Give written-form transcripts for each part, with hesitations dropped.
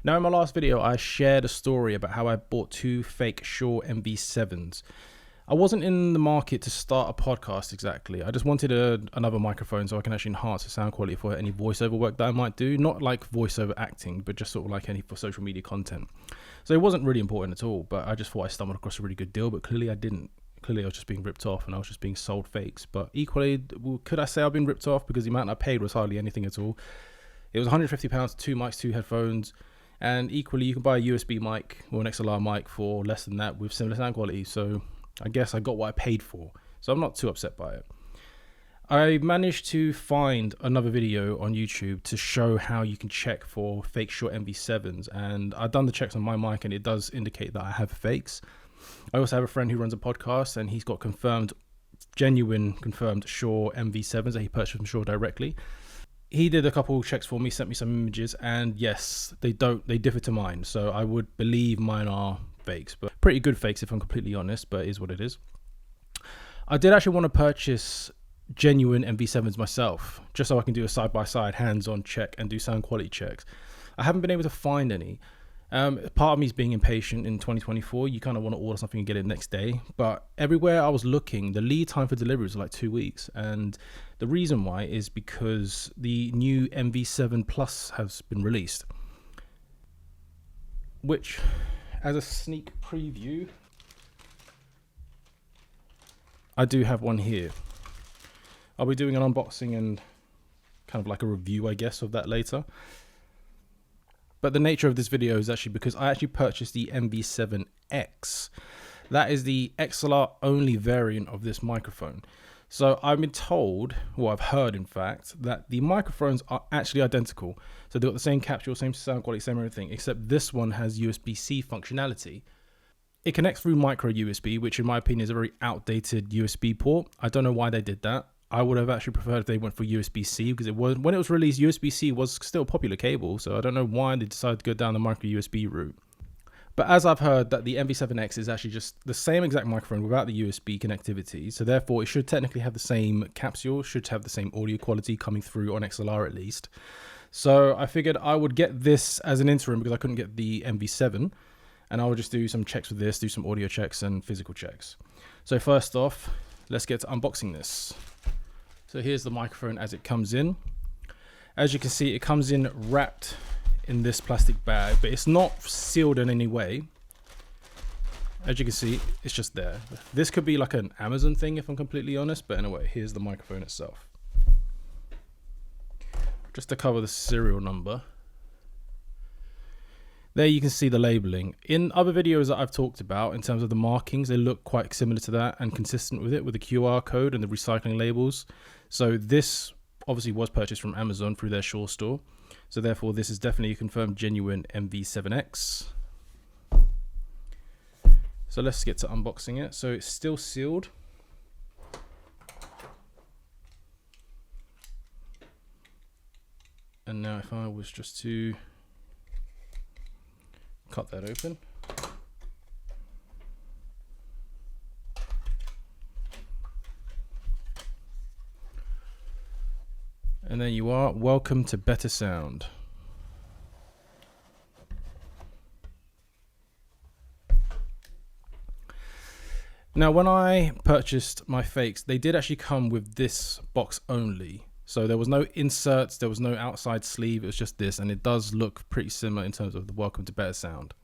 Now, in my last video, I shared a story about how I bought two fake Shure MV7s. I wasn't in the market to start a podcast exactly. I just wanted another microphone so I can actually enhance the sound quality for any voiceover work that I might do. Not like voiceover acting, but just sort of like any for social media content. So it wasn't really important at all, but I just thought I stumbled across a really good deal, but clearly I didn't. Clearly I was just being ripped off and I was just being sold fakes. But equally, could I say I've been ripped off because the amount I paid was hardly anything at all? It was £150, 2 mics, 2 headphones. And equally, you can buy a USB mic or an XLR mic for less than that with similar sound quality. So I guess I got what I paid for. So I'm not too upset by it. I managed to find another video on YouTube to show how you can check for fake Shure MV7s. And I've done the checks on my mic and it does indicate that I have fakes. I also have a friend who runs a podcast and he's got genuine confirmed Shure MV7s that he purchased from Shure directly. He did a couple of checks for me, sent me some images, and yes, they differ to mine. So I would believe mine are fakes, but pretty good fakes if I'm completely honest, but it is what it is. I did actually want to purchase genuine MV7s myself, just so I can do a side-by-side hands-on check and do sound quality checks. I haven't been able to find any. Part of me is being impatient in 2024. You kind of want to order something and get it next day. But everywhere I was looking, the lead time for delivery was like 2 weeks. And the reason why is because the new MV7 Plus has been released. Which, as a sneak preview, I do have one here. I'll be doing an unboxing and kind of like a review, I guess, of that later. But the nature of this video is actually because I actually purchased the MV7X. That is the XLR only variant of this microphone. So I've been told, or I've heard in fact, that the microphones are actually identical. So they've got the same capsule, same sound quality, same everything, except this one has USB-C functionality. It connects through micro USB, which in my opinion is a very outdated USB port. I don't know why they did that. I would have actually preferred if they went for USB-C because when it was released, USB-C was still a popular cable. So I don't know why they decided to go down the micro USB route. But as I've heard that the MV7X is actually just the same exact microphone without the USB connectivity. So therefore it should technically have the same capsule, should have the same audio quality coming through on XLR at least. So I figured I would get this as an interim because I couldn't get the MV7. And I would just do some checks with this, do some audio checks and physical checks. So first off, let's get to unboxing this. So here's the microphone as it comes in. As you can see, it comes in wrapped in this plastic bag, but it's not sealed in any way. As you can see, it's just there. This could be like an Amazon thing if I'm completely honest, but anyway, here's the microphone itself. Just to cover the serial number. There you can see the labeling. In other videos that I've talked about in terms of the markings, they look quite similar to that and consistent with it with the QR code and the recycling labels. So this obviously was purchased from Amazon through their Shure store. So therefore this is definitely a confirmed genuine MV7X. So let's get to unboxing it. So it's still sealed. And now if I was just to cut that open. And there you are. Welcome to better sound. Now, when I purchased my fakes, they did actually come with this box only. So there was no inserts, there was no outside sleeve, it was just this, and it does look pretty similar in terms of the welcome to better sound.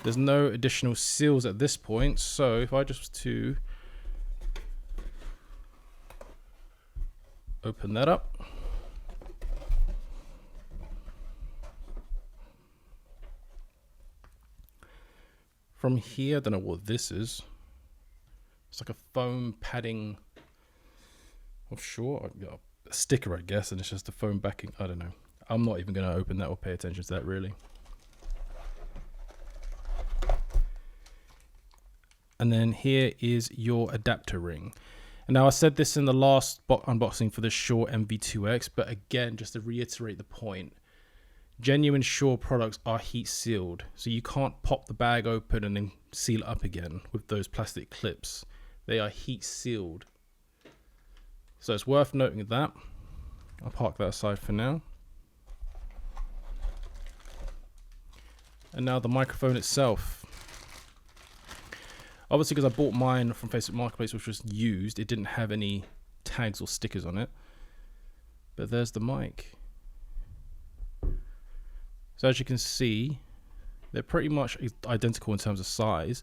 There's no additional seals at this point, so if I just to open that up. From here, I don't know what this is. It's like a foam padding of Shure, a sticker I guess, and it's just a foam backing. I don't know. I'm not even going to open that or pay attention to that really. And then here is your adapter ring. And now I said this in the last unboxing for the Shure MV2X, but again, just to reiterate the point, genuine Shure products are heat sealed. So you can't pop the bag open and then seal it up again with those plastic clips. They are heat sealed. So it's worth noting that. I'll park that aside for now. And now the microphone itself. Obviously, because I bought mine from Facebook Marketplace, which was used, it didn't have any tags or stickers on it. But there's the mic. So as you can see, they're pretty much identical in terms of size.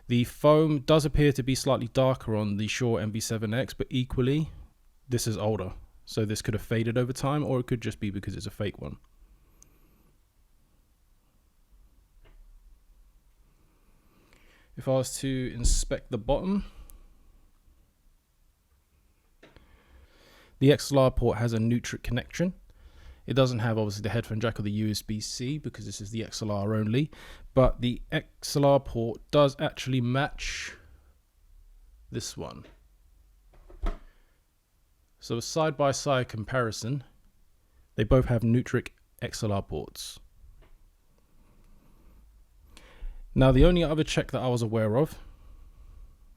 The foam does appear to be slightly darker on the Shure MV7X, but equally, this is older. So this could have faded over time, or it could just be because it's a fake one. If I was to inspect the bottom, the XLR port has a Nutric connection. It doesn't have obviously the headphone jack or the USB-C because this is the XLR only, but the XLR port does actually match this one. So a side-by-side comparison, they both have Nutric XLR ports. Now the only other check that I was aware of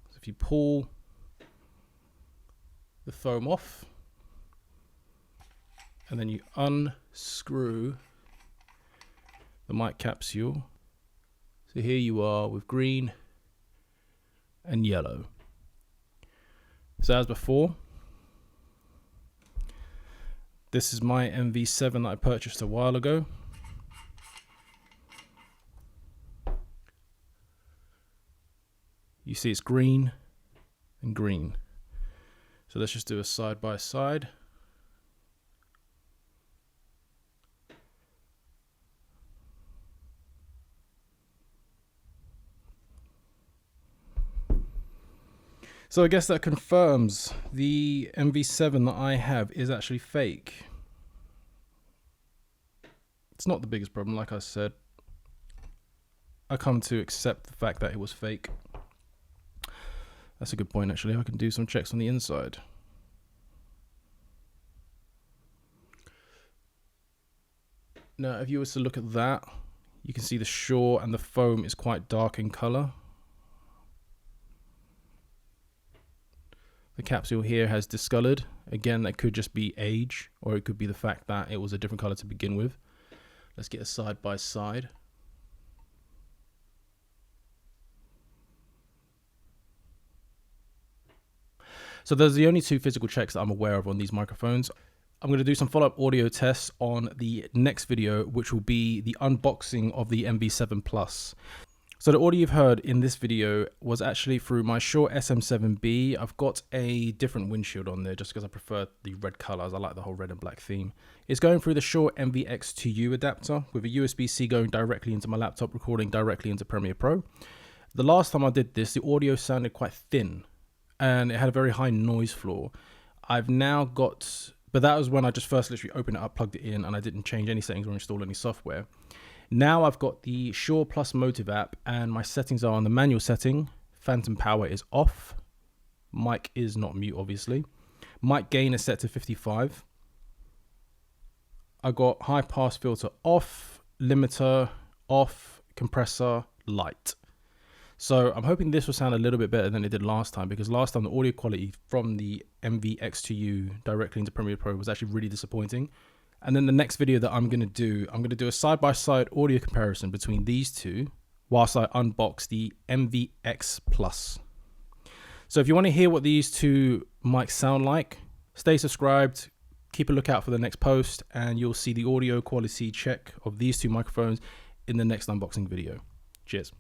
is if you pull the foam off and then you unscrew the mic capsule. So here you are with green and yellow. So as before, this is my MV7 that I purchased a while ago. You see it's green and green. So let's just do a side by side. So I guess that confirms the MV7 that I have is actually fake. It's not the biggest problem, like I said. I come to accept the fact that it was fake. That's a good point, actually. I can do some checks on the inside. Now, if you were to look at that, you can see the Shure and the foam is quite dark in color. The capsule here has discolored. Again, that could just be age, or it could be the fact that it was a different color to begin with. Let's get a side by side. So those are the only two physical checks that I'm aware of on these microphones. I'm going to do some follow-up audio tests on the next video, which will be the unboxing of the MV7 Plus. So the audio you've heard in this video was actually through my Shure SM7B. I've got a different windshield on there just because I prefer the red colors. I like the whole red and black theme. It's going through the Shure MV7X adapter with a USB-C going directly into my laptop, recording directly into Premiere Pro. The last time I did this, the audio sounded quite thin and it had a very high noise floor. I've now got, but that was when I just first literally opened it up, plugged it in, and I didn't change any settings or install any software. Now I've got the Shure Plus Motive app and my settings are on the manual setting. Phantom power is off. Mic is not mute, obviously. Mic gain is set to 55. I got high pass filter off, limiter off, compressor light. So I'm hoping this will sound a little bit better than it did last time, because last time the audio quality from the MV7X directly into Premiere Pro was actually really disappointing. And then the next video that I'm going to do a side-by-side audio comparison between these two whilst I unbox the MV7X Plus. So if you want to hear what these two mics sound like, stay subscribed, keep a lookout for the next post, and you'll see the audio quality check of these two microphones in the next unboxing video. Cheers.